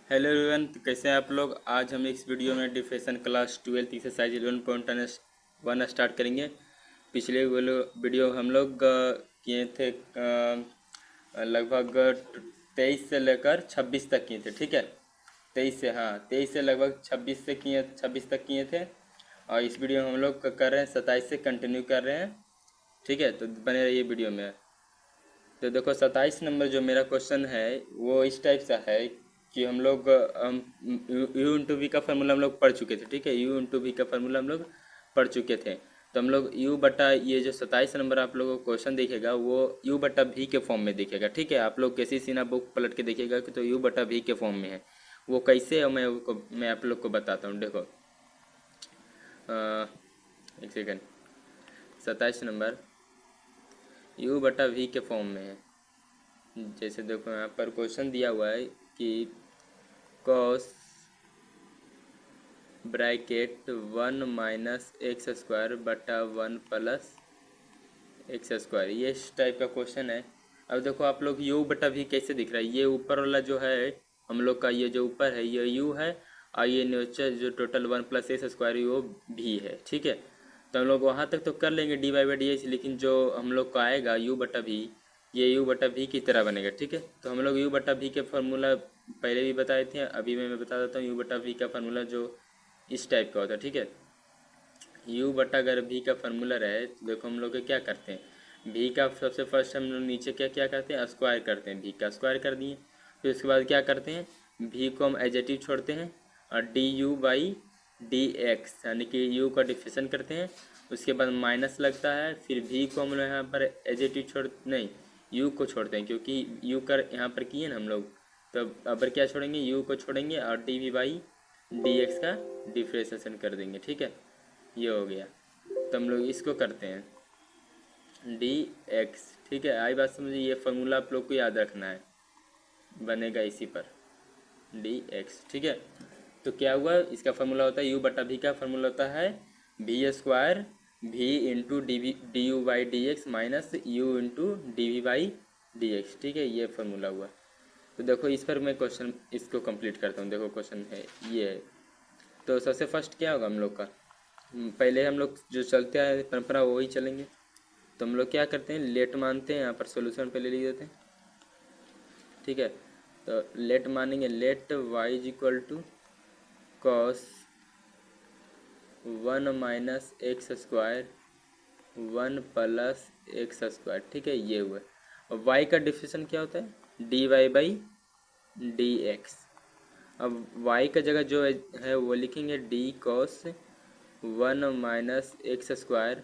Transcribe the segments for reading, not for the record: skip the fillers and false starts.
Hello everyone, तो कैसे हैं आप लोग। आज हम इस वीडियो में differential class 12th exercise 11.1 start करेंगे। पिछले वीडियो हम लोग किए थे लगभग 23 से लेकर 26 तक किए थे। ठीक है, 23 से लगभग 26 तक किए थे। और इस वीडियो में हम लोग कर रहे हैं 27 से कंटिन्यू कर रहे हैं। ठीक है, तो बने रहिए वीडियो में। तो देखो 27 नंबर जो मेरा क्वेश्चन है वो इस टाइप सा है कि हम लोग यू इंटू वी का फार्मूला हम लोग पढ़ चुके थे। ठीक है, यू इंटू वी का फार्मूला हम लोग पढ़ चुके थे। तो हम लोग यू बटा ये जो 27 नंबर आप लोगों को क्वेश्चन दिखेगा वो यू बटा वी के फॉर्म में दिखेगा। ठीक है, आप लोग कैसी सीना बुक पलट के देखिएगा कि तो यू बटा वी के फॉर्म में है। वो कैसे है मैं आप लोग को बताता हूँ। देखो एक सेकेंड। 27 नंबर यू बटा वी के फॉर्म में है। जैसे देखो यहाँ पर क्वेश्चन दिया हुआ है कि cos bracket 1 minus x square बटा 1 प्लस एक्स स्क्वायर, ये इस टाइप का क्वेश्चन है। अब देखो आप लोग यू बटा वी कैसे दिख रहा है। ये ऊपर वाला जो है हम लोग का, ये जो ऊपर है ये यू है, और ये नीचे जो टोटल 1 प्लस एक्स स्क्वायर वो भी है। ठीक है, तो हम लोग वहाँ तक तो कर लेंगे d y by d x, लेकिन जो हम लोग का आएगा यू बटा वी, ये यू बटा वी की तरह बनेगा। ठीक है, तो हम लोग यू बटा वी के फार्मूला पहले भी बताए थे, अभी मैं बता देता हूँ। यू बटा वी का फार्मूला जो इस टाइप का होता है। ठीक है, यू बटा अगर भी का फार्मूला रहे तो देखो हम लोग क्या करते हैं। भी का सबसे फर्स्ट हम लोग नीचे क्या क्या करते हैं, स्क्वायर करते हैं। भी का स्क्वायर कर दिए, फिर उसके बाद क्या करते हैं, भी को हम एजेटिव छोड़ते हैं और D u by d x यानी कि यू का डिफिशन करते हैं। उसके बाद माइनस लगता है, फिर भी को हम लोग यहाँ पर एजेटिव छोड़ नहीं, यू को छोड़ते हैं क्योंकि यू कर यहाँ पर किए ना हम लोग। तो अब क्या छोड़ेंगे, यू को छोड़ेंगे और d v by d x का डिफ्रेंशिएशन कर देंगे। ठीक है, ये हो गया। तो हम लोग इसको करते हैं डी एक्स। ठीक है, आई बात समझिए। ये फार्मूला आप लोग को याद रखना है, बनेगा इसी पर डी एक्स। ठीक है, तो क्या हुआ, इसका फार्मूला होता है यू बटा भी का फार्मूला होता है भी स्क्वायर भी into d u by d x minus u into d v by d x. ठीक है, ये फार्मूला हुआ। तो देखो इस पर मैं क्वेश्चन इसको कंप्लीट करता हूँ। देखो क्वेश्चन है ये है। तो सबसे फर्स्ट क्या होगा हम लोग का, पहले हम लोग जो चलते आए परंपरा वही चलेंगे। तो हम लोग क्या करते हैं, लेट मानते हैं। यहाँ पर सोल्यूशन पहले लिख देते हैं। ठीक है, तो लेट मानेंगे, let y is equal to cos 1 minus x square 1 plus x square. ठीक है, ये हुआ। और वाई का डिफिनेशन क्या होता है, d y by d x. अब वाई का जगह जो है वो लिखेंगे d cos 1 minus x square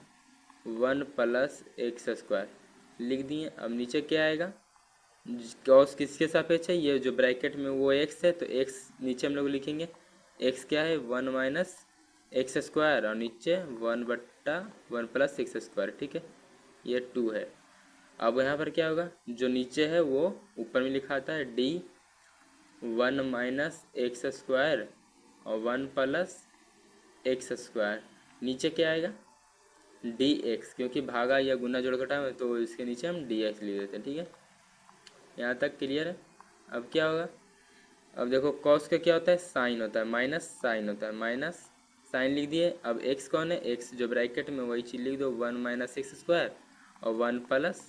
1 plus x square लिख दिए। अब नीचे क्या आएगा, कॉस किसके सापेक्ष है, ये जो ब्रैकेट में वो एक्स है, तो एक्स नीचे हम लोग लिखेंगे। एक्स क्या है, 1 माइनस एक्स स्क्वायर और नीचे 1 बट्टा 1 प्लस एक्स स्क्वायर। ठीक है, ये 2 है। अब यहाँ पर क्या होगा, जो नीचे है वो ऊपर में लिखा आता है डी 1 माइनस एक्स स्क्वायर और 1 प्लस एक्स स्क्वायर। नीचे क्या आएगा, डी एक्स, क्योंकि भागा या गुना जोड़ घटा है तो इसके नीचे हम डी एक्स लिख देते हैं। ठीक है, यहाँ तक क्लियर है। अब क्या होगा, अब देखो कॉस का क्या होता है, साइन होता है, माइनस साइन होता है, माइनस साइन लिख दिए। अब एक्स कौन है, एक्स जो ब्रैकेट में वही चीज़ लिख दो, 1 माइनस एक्स स्क्वायर और 1 प्लस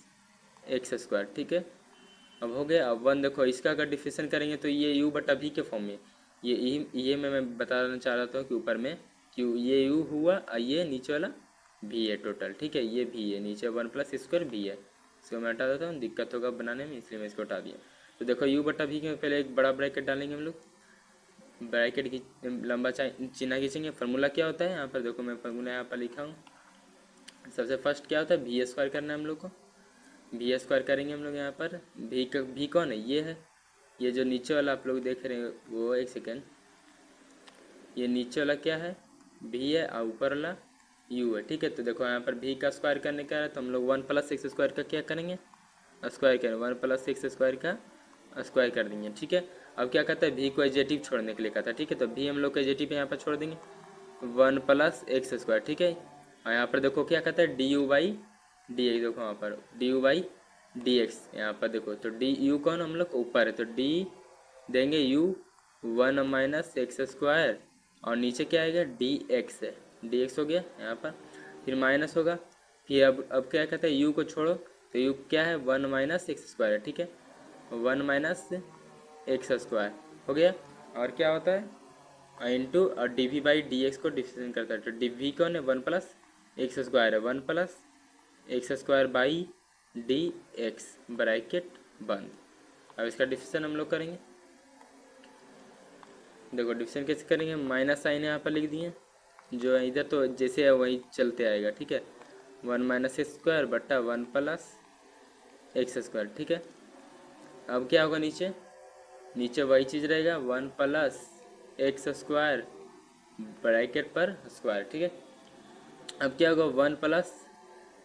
एक्स स्क्वायर। ठीक है, अब हो गया। अब 1 देखो इसका अगर डिफिनेशन करेंगे तो ये यू बटा भी के फॉर्म में, ये मैं बताना चाह रहा था कि ऊपर में क्यों ये यू हुआ और ये नीचे वाला भी है टोटल। ठीक है, ये भी है नीचे 1 प्लस स्क्वायर भी है। इसको मैं हटा देता हूँ, दिक्कत होगा बनाने में, इसलिए मैं इसको हटा दिया। तो देखो यू बटा भी के पहले एक बड़ा ब्रैकेट डालेंगे हम लोग, ब्रैकेट की लंबा चिन्ह खींचेंगे। फार्मूला क्या होता है यहाँ पर देखो, मैं फार्मूला यहाँ पर लिखा हूँ। सबसे फर्स्ट क्या होता है, भी स्क्वायर करना है हम लोग को। भी स्क्वायर करेंगे हम लोग यहाँ पर। भी कौन है, ये है। ये जो नीचे वाला आप लोग देख रहे हैं वो, एक सेकेंड, ये नीचे वाला क्या है, भी है, और ऊपर वाला यू है। ठीक है, तो देखो यहाँ पर भी का स्क्वायर करने का है तो हम लोग 1 प्लस एक्स स्क्वायर का क्या करेंगे, स्क्वायर करेंगे। 1 प्लस एक्स स्क्वायर का स्क्वायर कर देंगे। ठीक है, अब क्या कहता है, भी को एजेटिव छोड़ने के लिए कहता है। ठीक है, तो भी हम लोग को एजेटिव यहाँ पर छोड़ देंगे, 1 प्लस एक्स स्क्वायर। ठीक है, और यहाँ पर देखो क्या कहता है, D u by d x. देखो यहाँ पर D u by d x, यहाँ पर देखो तो डी यू कौन हम लोग ऊपर है तो डी देंगे you one minus x square और नीचे क्या आएगा डी एक्स है, डी एक्स हो गया यहाँ पर, फिर माइनस होगा, फिर अब क्या कहते हैं यू को छोड़ो तो यू क्या है वन माइनस एक्स स्क्वायर है, ठीक है, वन माइनस एक्स स्क्वायर हो गया। और क्या होता है इंटू और d v by d x को डिफरेंशिएट करता है, तो डी वी कौन है वन प्लस एक्स स्क्वायर है, one plus x square by d x bracket बंद। अब इसका डिफरेंशिएशन हम लोग करेंगे, देखो डिफरेंशिएशन कैसे करेंगे, माइनस साइन यहाँ पर लिख दिए, जो है इधर तो जैसे है वही चलते आएगा, ठीक है, वन माइनस एक्स स्क्वायर बट्टा वन प्लस एक्स स्क्वायर, ठीक है। अब क्या होगा नीचे, नीचे वही चीज़ रहेगा one plus x square bracket पर स्क्वायर, ठीक है। अब क्या होगा वन प्लस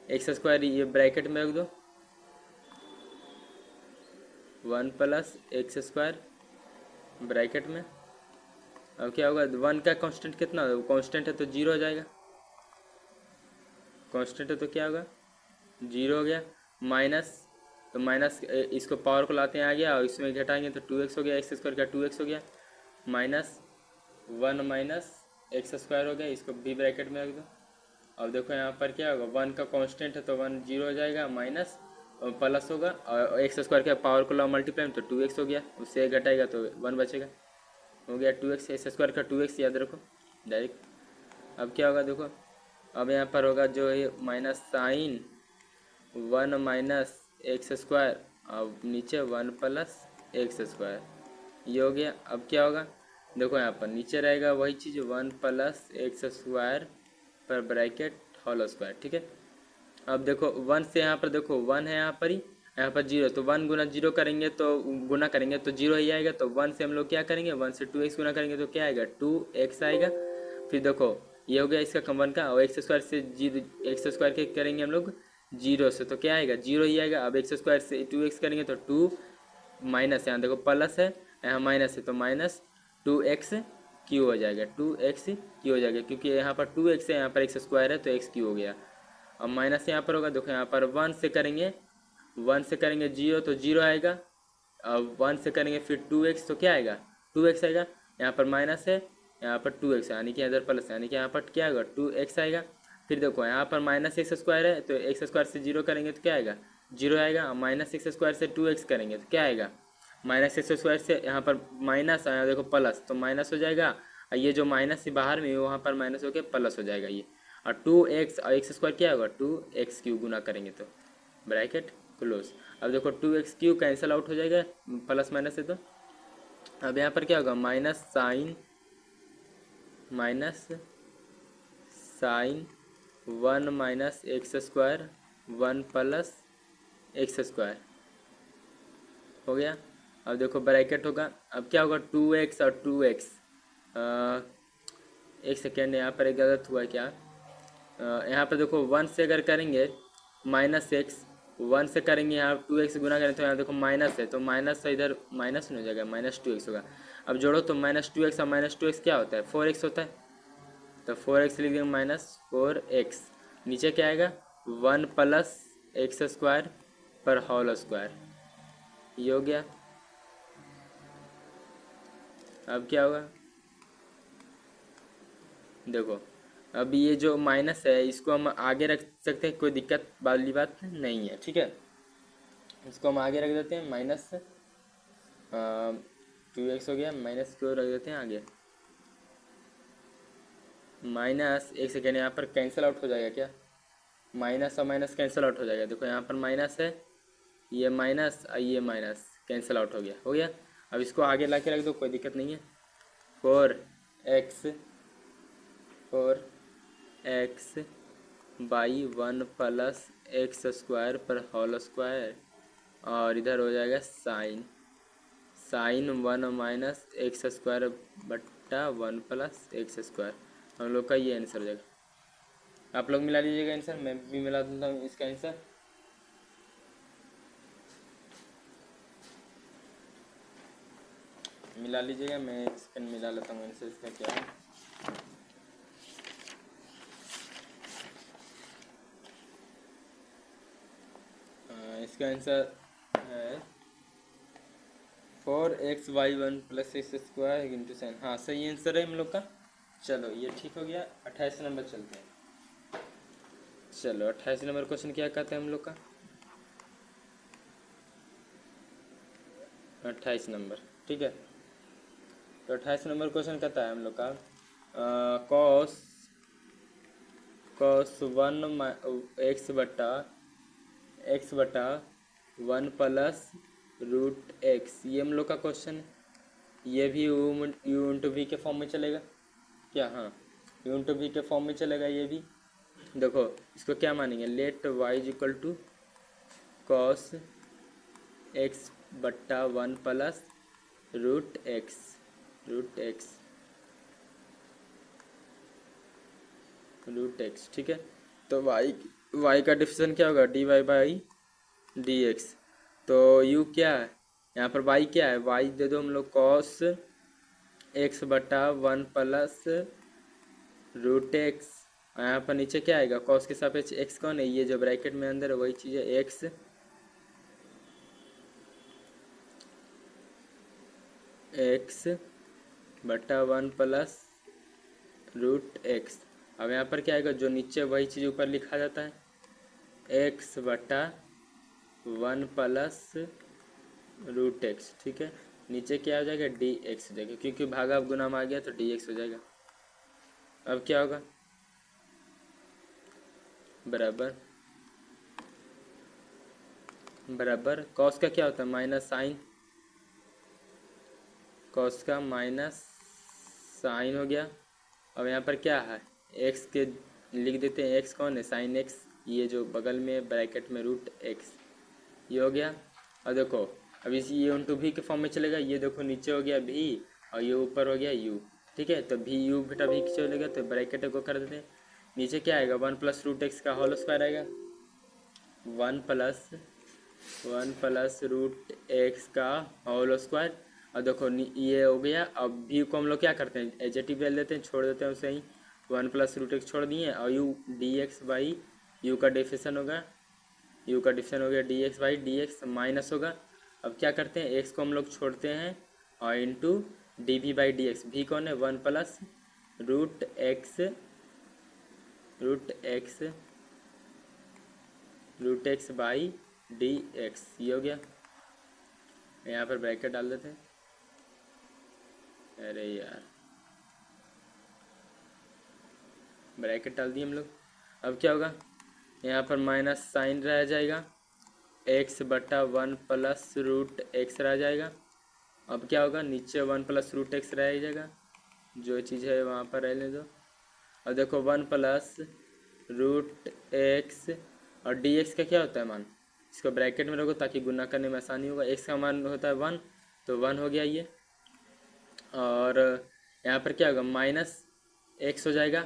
एक्स स्क्वायर ये ब्रैकेट में रख दो, one plus x square bracket में। अब क्या होगा वन का कांस्टेंट कितना होगा, कांस्टेंट है तो जीरो हो जाएगा, कांस्टेंट है तो क्या होगा जीरो हो गया, माइनस तो माइनस इसको पावर को लाते हैं आ गया और इसमें घटाएंगे तो टू एक्स हो गया, एक्स स्क्वायर का टू एक्स हो गया, minus one minus x square हो गया, इसको भी ब्रैकेट में रख दो। अब देखो यहाँ पर क्या होगा वन का कांस्टेंट है तो वन जीरो हो जाएगा, माइनस प्लस होगा और एक्स स्क्वायर के पावर को लाओ मल्टीप्लाई में तो टू एक्स हो गया, उससे घटाएगा तो वन बचेगा, हो गया टू एक्स, एक्स स्क्वायर का टू एक्स याद रखो डायरेक्ट। अब क्या होगा देखो, अब यहाँ पर होगा जो है minus sine one minus x square और नीचे वन प्लस एक्स स्क्वायर, ये हो गया। अब क्या होगा देखो यहाँ पर नीचे रहेगा वही चीज़ वन प्लस एक्स स्क्वायर पर ब्रैकेट होल स्क्वायर, ठीक है। अब देखो वन से यहाँ पर देखो वन है यहाँ पर ही, यहाँ पर जीरो, तो वन गुना जीरो करेंगे तो गुना करेंगे तो जीरो ही आएगा, तो वन से हम लोग क्या करेंगे वन से टू एक्स गुना करेंगे तो क्या आएगा टू एक्स आएगा। फिर देखो ये हो गया इसका वन का, और एक्स स्क्वायर से जीरो एक्स स्क्वायर के करेंगे हम लोग जीरो से तो क्या आएगा जीरो ही आएगा। अब एक्स स्क्वायर से टू एक्स करेंगे तो टू माइनस, यहाँ देखो प्लस है यहाँ माइनस है तो माइनस टू एक्स क्यू हो जाएगा, टू एक्स क्यू हो जाएगा, क्योंकि यहाँ पर टू एक्स है यहाँ पर एक्स स्क्वायर है तो एक्स क्यू हो गया। अब माइनस यहाँ पर होगा देखो यहाँ पर वन से करेंगे जीरो तो जीरो आएगा, अब वन से करेंगे फिर टू एक्स तो क्या आएगा टू एक्स आएगा, यहाँ पर माइनस है यहाँ पर टू एक्स यानी कि इधर प्लस यानी कि यहाँ पर क्या आएगा टू एक्स आएगा। फिर देखो यहाँ पर माइनस एक्स स्क्वायर है तो एक्स स्क्वायर से जीरो करेंगे तो क्या आएगा जीरो आएगा, माइनस एक्स स्क्वायर से टू एक्स करेंगे तो क्या आएगा माइनस एक्स स्क्वायर से यहाँ पर माइनस आया देखो प्लस तो माइनस हो जाएगा, और ये जो माइनस से बाहर में वहाँ पर माइनस होकर प्लस हो जाएगा ये, और टू एक्स और एक्स स्क्वायर क्या होगा टू एक्स क्यू गुना करेंगे तो ब्रैकेट क्लोज। अब देखो two x q cancel out हो जाएगा प्लस माइनस से, तो अब यहाँ पर क्या होगा minus sine one minus x square one plus x square हो गया। अब देखो ब्रैकेट होगा, अब क्या होगा टू एक्स और टू एक्स, एक सेकेंड यहाँ पर एक गलत हुआ क्या, यहाँ पर देखो वन से अगर करेंगे माइनस एक्स, वन से करेंगे यहाँ टू एक्स गुना करें तो यहाँ देखो माइनस है तो माइनस से इधर माइनस नहीं हो जाएगा माइनस टू एक्स होगा। अब जोड़ो तो माइनस टू एक्स और माइनस टू एक्स क्या होता है फोर एक्स होता है, तो फोर एक्स लिख देंगे माइनस फोर एक्स, नीचे क्या आएगा वन प्लस एक्स स्क्वायर पर होल स्क्वायर, ये हो गया। अब क्या होगा देखो, अब ये जो माइनस है इसको हम आगे रख सकते हैं, कोई दिक्कत वाली बात नहीं है, ठीक है, इसको हम आगे रख देते हैं माइनस टू एक्स हो गया, माइनस क्यों रख देते हैं आगे माइनस, एक सेकेंड यहाँ पर कैंसिल आउट हो जाएगा क्या, माइनस और माइनस कैंसिल आउट हो जाएगा, देखो यहाँ पर माइनस है ये माइनस और ये माइनस कैंसिल आउट हो गया, हो गया। अब इसको आगे ला के रख दो कोई दिक्कत नहीं है, four x by one plus x square पर होल स्क्वायर, और इधर हो जाएगा sine one minus x square बट्टा वन प्लस एक्स स्क्वायर, हम लोग का ये आंसर हो जाएगा। आप लोग मिला लीजिएगा आंसर, मैं भी मिला दूँगा इसका आंसर। मिला लीजिएगा, मैं एक सेकंड मिला लेता हूँ आंसर इसका क्या है। इसका आंसर है 4xy1 plus x square into sign, हाँ सही आंसर है हम लोग का। चलो ये ठीक हो गया। 28 नंबर चलते हैं। चलो 28 नंबर क्वेश्चन क्या कहते हैं हम लोग का। 28 नंबर ठीक है। तो 28 नंबर क्वेश्चन कहता है हम लोग का कॉस कॉस 1 एक्स बटा 1 प्लस रूट एक्स, ये हम लोग का क्वेश्चन है। ये भी यू इंटू वी के फॉर्म में चलेगा क्या? हाँ, यू इंटू वी के फॉर्म में चलेगा ये भी। देखो इसको क्या मानेंगे, let y is equal to cos x बट्टा 1 प्लस रूट एक्स ठीक है। तो वाई का डिफिनेशन क्या होगा, d y by d x. तो यू क्या है यहाँ पर, वाई क्या है, वाई दे दो हम लोग कॉस एक्स बटा 1 प्लस रूट एक्स। यहाँ पर नीचे क्या आएगा, कॉस के सापेक्ष एक्स कौन है, ये जो ब्रैकेट में अंदर है वही चीज़ है, एक्स बटा 1 प्लस रूट एक्स। अब यहाँ पर क्या आएगा, जो नीचे वही चीज़ ऊपर लिखा जाता है, एक्स बटा 1 प्लस रूट एक्स ठीक है। नीचे क्या हो जाएगा, डी एक्स हो जाएगा, क्योंकि भागा अब गुना में आ गया तो डी एक्स हो जाएगा। अब क्या होगा, बराबर बराबर कॉस का क्या होता है, माइनस साइन, कॉस का माइनस साइन हो गया। अब यहाँ पर क्या है, एक्स के लिख देते हैं, एक्स कौन है, साइन एक्स, ये जो बगल में ब्रैकेट में रूट एक्स, ये हो गया। और देखो अब इसी ये इंटू भी के फॉर्म में चलेगा, ये देखो नीचे हो गया भी और ये ऊपर हो गया यू ठीक है। तो भी यू बेटा भी चलेगा, तो ब्रैकेट को कर देते हैं। नीचे क्या आएगा, 1 प्लस रूट एक्स का होल स्क्वायर आएगा, 1 प्लस रूट एक्स का होल स्क्वायर। और देखो ये हो गया। अब भी को हम लोग क्या करते हैं, एजेटिव ले लेते हैं, छोड़ देते हैं उसे ही, 1 प्लस रूट एक्स छोड़ दिए और U D x by you का डिफिनेशन होगा, यू का डिफिनेशन हो गया D x by d x minus होगा। अब क्या करते हैं, एक्स को हम लोग छोड़ते हैं और into d v by d x, भी कौन है, 1 plus root x root x by d x, ये हो गया। यहाँ पर ब्रैकेट डाल देते हैं, अरे यार ब्रैकेट डाल दिए हम लोग। अब क्या होगा, यहाँ पर माइनस साइन रह जाएगा, एक्स बटा 1 प्लस रूट एक्स रह जाएगा। अब क्या होगा, नीचे 1 प्लस रूट एक्स रह जाएगा, जो चीज़ है वहाँ पर रहने दो। अब देखो 1 प्लस रूट एक्स और डी एक्स का क्या होता है मान, इसको ब्रैकेट में रखो ताकि गुना करने में आसानी होगा। एक्स का मान होता है 1, तो 1 हो गया ये। और यहाँ पर क्या होगा, माइनस एक्स हो जाएगा,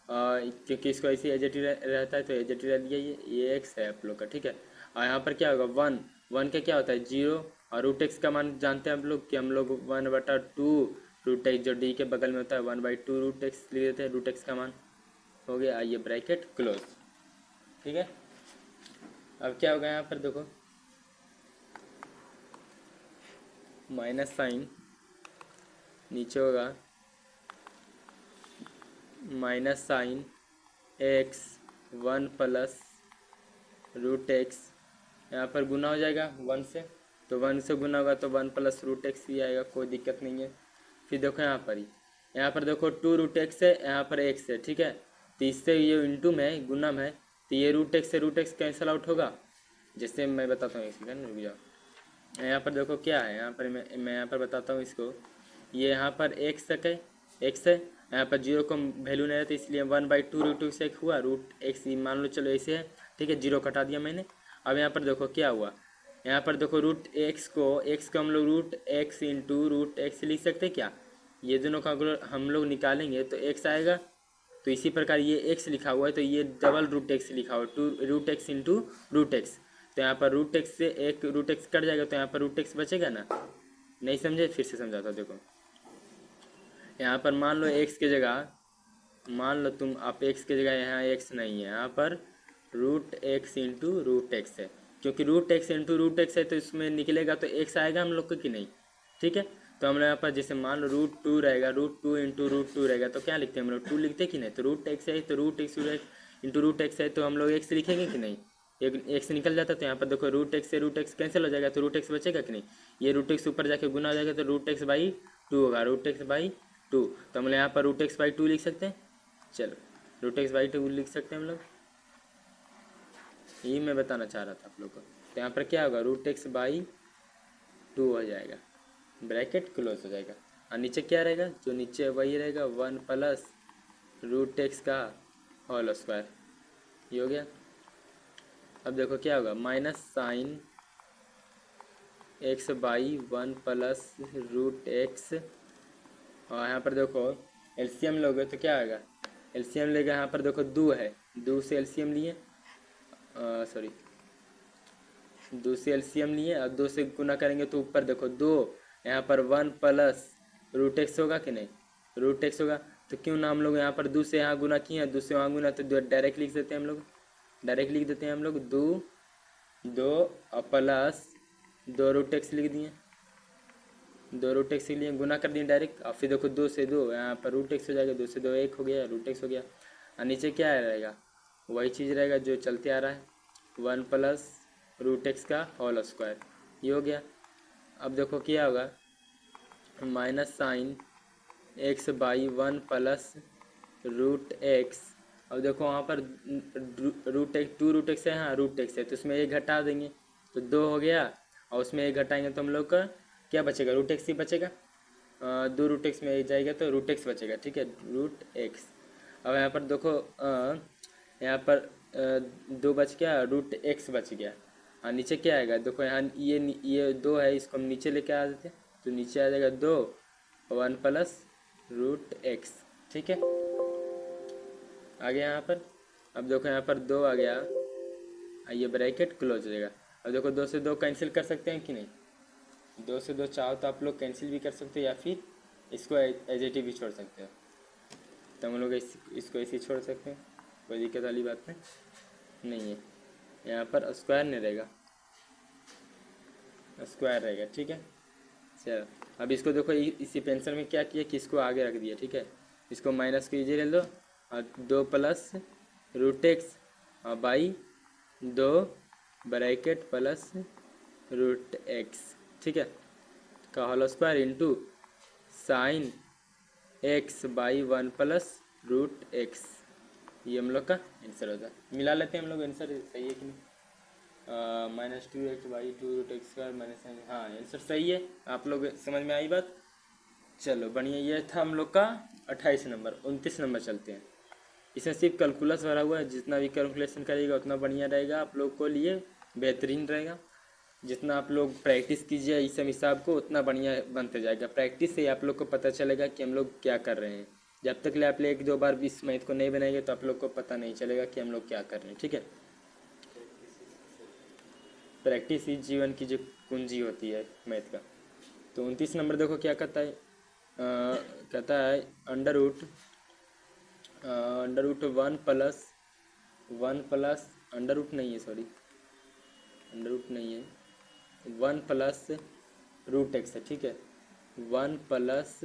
क्योंकि इसको ऐसे एजेटिव रहता है तो एजेटिव रह दिया, ये एक्स है आप लोग का ठीक है। और यहाँ पर क्या होगा, 1 का क्या होता है 0, और रूट एक्स का मान जानते हैं हम लोग कि हम लोग 1/2 रूट एक्स, जो डी के बगल में होता है 1/2 रूट एक्स लिख देते हैं, रूट एक्स का मान हो गया। आइए ब्रैकेट क्लोज ठीक है। अब क्या होगा, यहाँ पर देखो माइनस साइन, नीचे होगा minus sine x 1 plus root x, यहाँ पर गुना हो जाएगा 1 से, तो 1 से गुना होगा तो 1 प्लस रूट एक्स ही आएगा, कोई दिक्कत नहीं है। फिर देखो यहाँ पर देखो 2 रूट एक्स है, यहाँ पर एक्स है ठीक है। तो इससे ये इंटू में गुना में, तो ये रूट एक्स से रूट एक्स कैंसिल आउट होगा, जैसे मैं बताता हूँ इसका, रुक जाओ। यहाँ पर देखो क्या है, यहाँ पर मैं यहाँ पर बताता हूँ इसको, ये यहाँ पर एक्स तक है, एक्स है, यहाँ पर 0 को वैल्यू नहीं रहता, इसलिए 1/2 रूट एक्स एक हुआ, रूट एक्स मान लो, चलो ऐसे है ठीक है, 0 कटा दिया मैंने। अब यहाँ पर देखो क्या हुआ, यहाँ पर देखो रूट एक्स को हम लोग root x into root x लिख सकते हैं क्या, ये दोनों का अगर हम लोग निकालेंगे तो एक्स आएगा। तो इसी प्रकार ये एक्स लिखा हुआ है तो ये डबल रूट एक्स लिखा हुआ है, 2 root x into root x. तो यहाँ पर रूट एक्स से एक रूट एक्स कट जाएगा, तो यहाँ पर रूट एक्स बचेगा ना। नहीं समझे, फिर से समझाता हूँ। देखो यहाँ पर मान लो एक्स की जगह, मान लो तुम आप एक्स की जगह, यहाँ एक्स नहीं है, यहाँ पर root x into root x है, क्योंकि root x into root x है तो इसमें निकलेगा तो एक्स आएगा हम लोग को कि नहीं, ठीक है। तो हम लोग यहाँ पर जैसे मान लो √2 रहेगा, √2 इंटू √2 रहेगा, तो क्या लिखते हैं हम लोग, 2 लिखते हैं कि नहीं। तो √x है तो √x इंटू √x है तो हम लोग x लिखेंगे कि नहीं, एक x निकल जाता है। तो यहाँ पर देखो √x से √x कैंसिल हो जाएगा, तो √x बचेगा कि नहीं। ये √x ऊपर जाके गुना हो जाएगा, तो √x बाई 2 होगा, √x बाई 2। तो हम लोग यहाँ पर √x बाई 2 लिख सकते हैं। चलो √x बाई 2 लिख सकते हैं हम लोग, यही मैं बताना चाह रहा था आप लोग को। तो यहाँ पर क्या होगा, √x बाई 2 हो जाएगा, ब्रैकेट क्लोज हो जाएगा। और नीचे क्या रहेगा, जो नीचे वही रहेगा 1 प्लस √x का होल स्क्वायर, ये हो गया। अब देखो क्या होगा, minus sine x by 1 plus √x, और यहाँ पर देखो एलसीएम लोगे तो क्या आएगा, एलसीएम लेगा, यहाँ पर देखो 2 है, 2 से एलसीएम लिए, सॉरी 2 से एलसीएम लिए और 2 से गुना करेंगे तो ऊपर देखो 2, यहाँ पर 1 प्लस √x होगा कि नहीं, √x होगा। तो क्यों ना हम लोग यहाँ पर 2 से यहाँ गुना किए हैं, 2 से वहाँ गुना, तो डायरेक्ट लिख देते हैं हम लोग, डायरेक्ट लिख देते हैं हम लोग 2 और प्लस 2 √x लिख दिए, 2 √x के लिए गुना कर दिए डायरेक्ट। और फिर देखो 2 से 2 यहाँ पर √x हो जाएगा, 2 से 2 1 हो गया, √x हो गया। और नीचे क्या रहेगा, वही चीज़ रहेगा जो चलते आ रहा है, 1 प्लस √x का होल स्क्वायर, ये हो गया। अब देखो क्या होगा, minus sine x by 1 plus √x। अब देखो वहाँ पर √x 2 √x है, हाँ √x है, तो उसमें एक घटा देंगे तो 2 हो गया, और उसमें एक घटाएंगे तो हम लोग का क्या बचेगा, √x ही बचेगा। 2 √x में जाएगा तो √x बचेगा, ठीक है, √x। अब यहाँ पर देखो यहाँ पर 2 बच गया, √x बच गया। हाँ नीचे क्या आएगा, देखो यहाँ ये 2 है, इसको हम नीचे लेके आ देते हैं, तो नीचे आ जाएगा 2 1 प्लस √x, ठीक है, आ गया यहाँ पर। अब देखो यहाँ पर 2 आ गया, ये ब्रैकेट क्लोज हो जाएगा। अब देखो 2 से 2 कैंसिल कर सकते हैं कि नहीं, 2 से 2 चाहो तो आप लोग कैंसिल भी कर सकते हो, या फिर इसको एज इट भी छोड़ सकते हो। तो हम लोग इसको ऐसे ही छोड़ सकते हैं, कोई दिक्कत वाली बात नहीं है। यहाँ पर स्क्वायर नहीं रहेगा, स्क्वायर रहेगा, ठीक है। चलो अब इसको देखो, इसी पेंसिल में क्या किया कि इसको आगे रख दिया, ठीक है, इसको माइनस कीजिए ले लो, और 2 प्लस √x और बाई 2 ब्रैकेट प्लस √x, ठीक है, का whole square into sine x by 1 plus √x, ये हम लोग का आंसर होता है। मिला लेते हैं हम लोग, आंसर सही है कि नहीं, -2x by 2 √x square minus, हाँ आंसर सही है। आप लोग समझ में आई बात, चलो बढ़िया। ये था हम लोग का 28 नंबर। 29 नंबर चलते हैं, इसमें सिर्फ कैलकुलस भरा हुआ है, जितना भी कैलकुलेशन करिएगा उतना बढ़िया रहेगा, आप लोग को लिए बेहतरीन रहेगा। जितना आप लोग प्रैक्टिस कीजिए इस सब हिसाब को, उतना बढ़िया बनते जाएगा। प्रैक्टिस से आप लोग को पता चलेगा कि हम लोग क्या कर रहे हैं। जब तक ले आप 1-2 बार इस मैथ को नहीं बनाएंगे तो आप लोग को पता नहीं चलेगा कि हम लोग क्या कर रहे हैं, ठीक है। प्रैक्टिस ही जीवन की जो कुंजी होती है मैथ का। तो 29 नंबर देखो क्या कहता है, कहता है under root 1 plus under root नहीं है, सॉरी अंडर रूट नहीं है, 1 प्लस √x है, ठीक है, 1 plus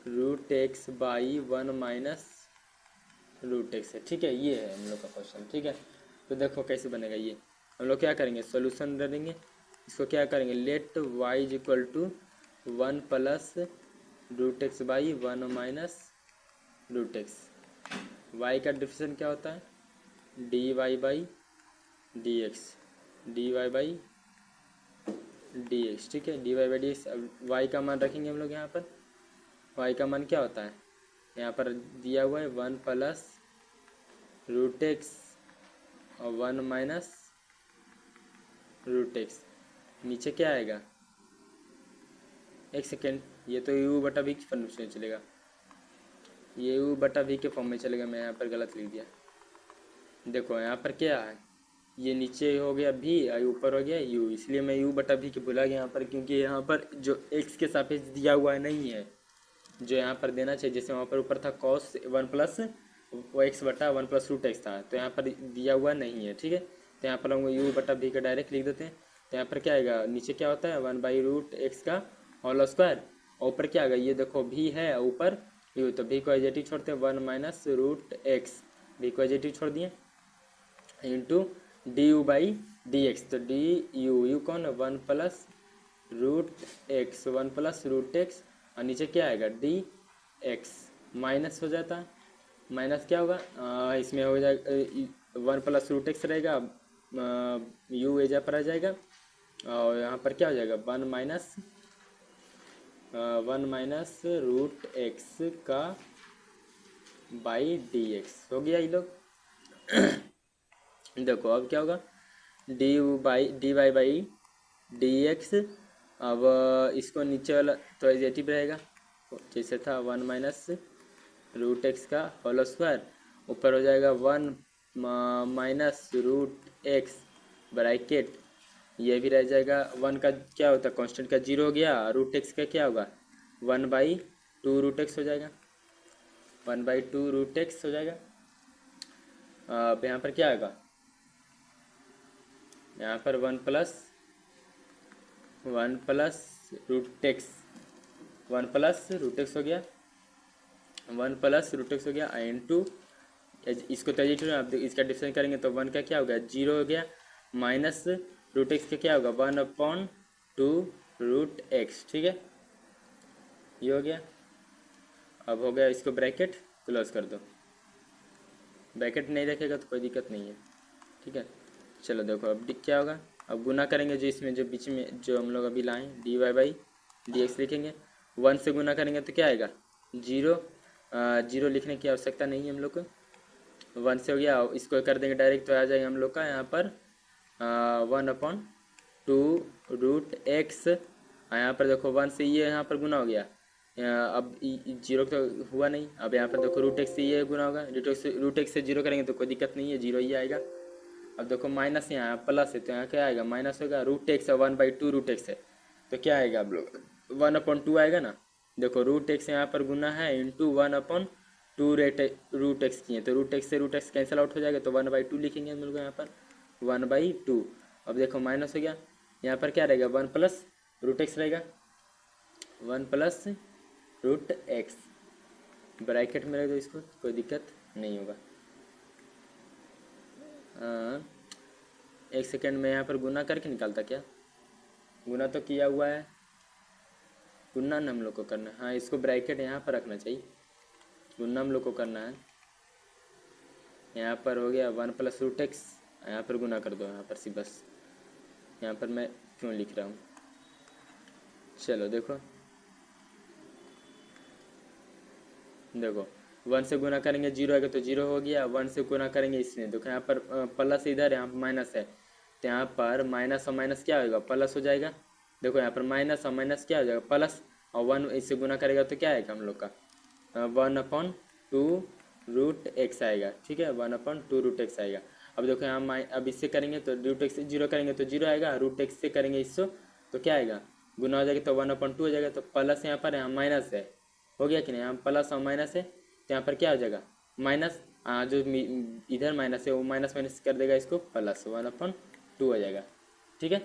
√x by 1 minus √x है, ठीक है। ये है हम लोग का क्वेश्चन, ठीक है। तो देखो कैसे बनेगा ये, हम लोग क्या करेंगे, सॉल्यूशन देंगे, इसको क्या करेंगे, let y is equal to 1 plus √x by 1 minus √x। y का डिफरेंस क्या होता है, dy by dx, dy by dx, ठीक है, dy बाई dx। अब y का मान रखेंगे हम लोग यहाँ पर, y का मान क्या होता है, यहाँ पर दिया हुआ है 1 प्लस √x और 1 माइनस √x। नीचे क्या आएगा, एक सेकेंड, ये तो u बटा v के फॉर्म में चलेगा, ये u बटा v के फॉर्म में चलेगा, मैं यहाँ पर गलत लिख दिया। देखो यहाँ पर क्या है, ये नीचे हो गया v और ऊपर हो गया u, इसलिए मैं u बटा v के भुला गया यहाँ पर, क्योंकि यहाँ पर जो x के सापेक्ष दिया हुआ है नहीं है, जो यहाँ पर देना चाहिए। जैसे वहाँ पर ऊपर था cos 1 प्लस वो x बटा 1 प्लस √x था, तो यहाँ पर दिया हुआ नहीं है, ठीक है। तो यहाँ पर हम u बटा v का डायरेक्ट लिख देते हैं। तो यहाँ पर क्या आएगा, नीचे क्या होता है 1 बाई √x का होल स्क्वायर, और ऊपर क्या आ गया, ये देखो भी है ऊपर यू, तो भी को एजेटिव छोड़ते हैं, 1 माइनस रूट एक्स, भी को एजेटिव छोड़ दिए, into d u by d x, तो डी यू, यू कौन है, 1 plus root x, 1 plus root x, और नीचे क्या आएगा डी एक्स, माइनस हो जाता है, माइनस क्या होगा, इसमें हो जाएगा 1 प्लस रूट एक्स रहेगा, यू एजा पर आ जाएगा, और यहाँ पर क्या हो जाएगा 1 माइनस रूट एक्स का बाई डी एक्स हो गया ये लोग। देखो अब क्या होगा, d y by d x, अब इसको नीचे वाला तो पॉजिटिव रहेगा जैसे था, 1 माइनस रूट एक्स का होल स्क्वायर, ऊपर हो जाएगा 1 माइनस रूट एक्स ब्रैकेट, ये भी रह जाएगा, 1 का क्या होता है कांस्टेंट का 0 हो गया, रूट एक्स का क्या होगा 1/2 रूट एक्स हो जाएगा, 1/2 रूट एक्स हो जाएगा। अब यहाँ पर क्या आएगा, यहाँ पर 1 plus root x, 1 plus root x हो गया, 1 प्लस रूट एक्स हो गया इंटू, इसको तजीटू आप इसका डिफरेंस करेंगे तो 1 का क्या हो गया 0 हो गया, माइनस रूट एक्स का क्या होगा 1/2 रूट एक्स, ठीक है ये हो गया। अब हो गया, इसको ब्रैकेट क्लोज कर दो, ब्रैकेट नहीं रखेगा तो कोई दिक्कत नहीं है, ठीक है। चलो देखो अब क्या होगा, अब गुना करेंगे जो इसमें जो बीच में जो हम लोग अभी लाएँ d y by d x लिखेंगे, 1 से गुना करेंगे तो क्या आएगा 0, 0 लिखने की आवश्यकता नहीं है हम लोग को, 1 से हो गया, इसको कर देंगे डायरेक्ट तो आ जाएगा हम लोग का यहाँ पर 1/2 रूट एक्स, यहाँ पर देखो 1 से ये यहाँ पर गुना हो गया, अब 0 तो हुआ नहीं, अब यहाँ पर देखो रूट एक्स से ये गुना होगा, रूट एक्स से 0 करेंगे तो कोई दिक्कत नहीं है, 0 ही आएगा। अब देखो माइनस यहाँ प्लस है तो यहाँ क्या आएगा माइनस होगा, रूट एक्स है 1/2 रूट एक्स है तो क्या आएगा आप लोग 1/2 आएगा ना, देखो रूट एक्स यहाँ पर गुना है इंटू 1/2 रूट एक्स किए तो रूट एक्स से रूट एक्स कैंसिल आउट हो जाएगा तो 1/2 लिखेंगे हम लोग यहाँ पर 1/2। अब देखो माइनस हो गया, यहाँ पर क्या रहेगा 1 प्लस रूट एक्स रहेगा, 1 प्लस रूट एक्स ब्रैकेट में रख दो इसको, कोई दिक्कत नहीं होगा। एक सेकेंड में यहाँ पर गुना करके निकालता क्या, गुना तो किया हुआ है, गुना हम लोग को करना है, हाँ इसको ब्रैकेट यहाँ पर रखना चाहिए, गुना हम लोग को करना है, यहाँ पर हो गया 1 प्लस रूट एक्स, यहाँ पर गुना कर दो यहाँ पर सी बस, यहाँ पर मैं क्यों लिख रहा हूँ। चलो देखो 1 से गुना करेंगे 0 आएगा तो 0 हो गया, 1 से गुना करेंगे इसमें देखो यहाँ पर प्लस इधर यहाँ पर माइनस है तो यहाँ पर माइनस और माइनस क्या होगा प्लस हो जाएगा, देखो यहाँ पर माइनस और माइनस क्या हो जाएगा प्लस, और 1 इससे गुना करेगा तो क्या आएगा हम लोग का 1/2 रूट एक्स आएगा, ठीक है 1/2 रूट एक्स आएगा। अब देखो यहाँ अब इससे करेंगे तो रूट एक्स से 0 करेंगे तो 0 आएगा, रूट एक्स से करेंगे इससे तो क्या आएगा गुना हो जाएगा तो 1/2 हो जाएगा, तो प्लस यहाँ पर यहाँ माइनस है, हो गया कि नहीं, यहाँ प्लस और माइनस है तो यहाँ पर क्या हो जाएगा माइनस, जो इधर माइनस है वो माइनस माइनस कर देगा इसको प्लस 1/2 हो जाएगा, ठीक है।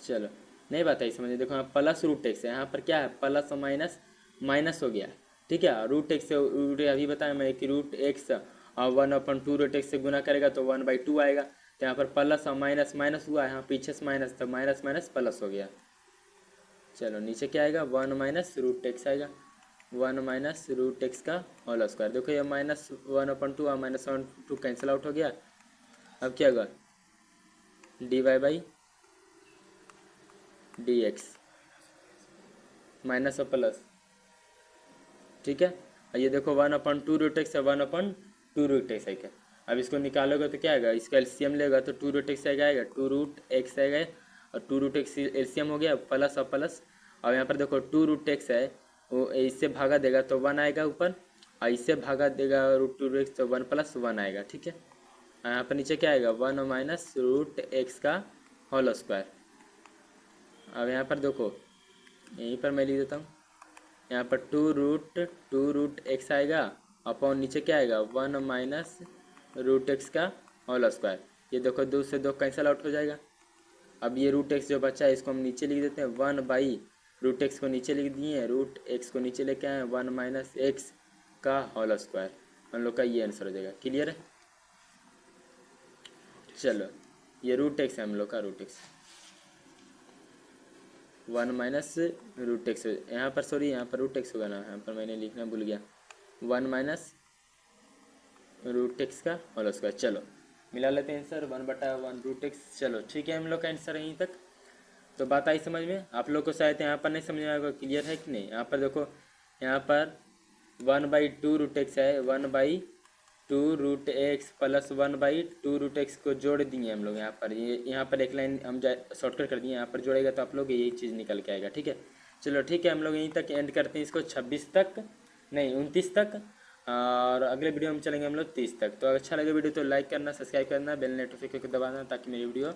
चलो नहीं बात है समझिए, देखो यहाँ प्लस रूट एक्स है, यहाँ पर क्या है प्लस और माइनस माइनस हो गया, ठीक है, रूट एक्स से रूट अभी बताया मैं कि रूट एक्स और 1/2 रूट एक्स से गुना करेगा तो 1/2 आएगा, तो यहाँ पर प्लस और माइनस माइनस हुआ, यहाँ पीछे से माइनस तो माइनस माइनस प्लस हो गया। चलो नीचे क्या आएगा 1 माइनस रूट एक्स आएगा, 1 माइनस रूट एक्स का होल स्क्वायर, देखो ये -1/2 और -1/2 कैंसिल आउट हो गया। अब क्या होगा d y by d x minus और प्लस, ठीक है। और ये देखो 1/2 रूट एक्स है 1/2 रूट एक्स है क्या, अब इसको निकालोगे तो क्या आएगा, इसका एलसीएम लेगा तो 2 रूट एक्स आएगा 2 रूट एक्स आएगा, और 2 रूट एक्स एलसीएम हो गया प्लस और प्लस, और यहाँ पर देखो 2 रूट एक्स है वो इससे भागा देगा तो 1 आएगा ऊपर, और इससे भागा देगा रूट 2 एक्स तो 1 + 1 आएगा, ठीक है। यहाँ पर नीचे क्या आएगा 1 माइनस रूट एक्स का होल स्क्वायर। अब यहाँ पर देखो यहीं पर मैं लिख देता हूँ, यहाँ पर 2 रूट एक्स आएगा अपॉन नीचे क्या आएगा 1 माइनस रूट एक्स का होल स्क्वायर, ये देखो 2 से 2 कैंसिल आउट हो जाएगा। अब ये रूट एक्स जो बचा है इसको हम नीचे लिख देते हैं 1/2 रूट एक्स को नीचे लिख दिए, रूट एक्स को नीचे लेके आए, 1 माइनस एक्स का होल स्क्वायर, हम लोग का ये आंसर हो जाएगा। क्लियर है? चलो ये रूट एक्स है हम लोग का, root x 1 minus root x, यहाँ पर सॉरी यहाँ पर रूट एक्स होगा ना, यहाँ पर मैंने लिखना भूल गया, 1 माइनस रूट एक्स का होल स्क्वायर। चलो मिला लेते हैं आंसर, 1/1 रूट एक्स। चलो ठीक है, हम लोग का आंसर यहीं तक। तो बात आई समझ में? आप लोग को शायद यहाँ पर नहीं समझ में आएगा, क्लियर है कि नहीं? यहाँ पर देखो, यहाँ पर 1/2 रूट एक्स है, 1/2 root x plus 1/2 root x को जोड़ दिए हम लोग यहाँ पर। ये यहाँ पर एक लाइन हम शॉर्टकट कर दिए, यहाँ पर जोड़ेगा तो आप लोग यही चीज़ निकल के आएगा। ठीक है, चलो ठीक है, हम लोग यहीं तक एंड करते हैं इसको, 26 तक नहीं 29 तक, और अगले वीडियो में चलेंगे हम लोग 30 तक। तो अच्छा लगे वीडियो तो लाइक करना, सब्सक्राइब करना, बेल नोटिफिकेशन को दबाना ताकि मेरी वीडियो